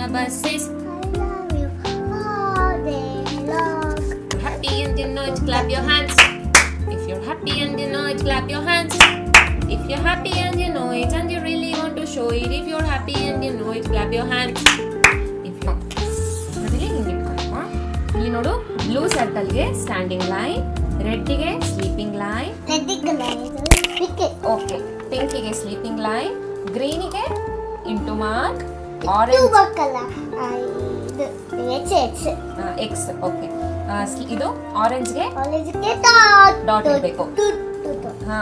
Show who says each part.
Speaker 1: the bus says,
Speaker 2: I love you all day long.
Speaker 1: if you're happy and you know it, clap your hands. If you're happy and you know it, clap your hands. If you're happy and you know it and you really want to show it, if you're happy and you know it, clap your hands. If you're ಇಲ್ಲಿ ನೋಡು, blue circle ಗೆ standing line, red ಗೆ sleeping line, okay, pink ಗೆ sleeping line, green ಗೆ into mark, orange X, okay, ಇದು orange ಗೆ dot ಇರಬೇಕು. ಹಾ,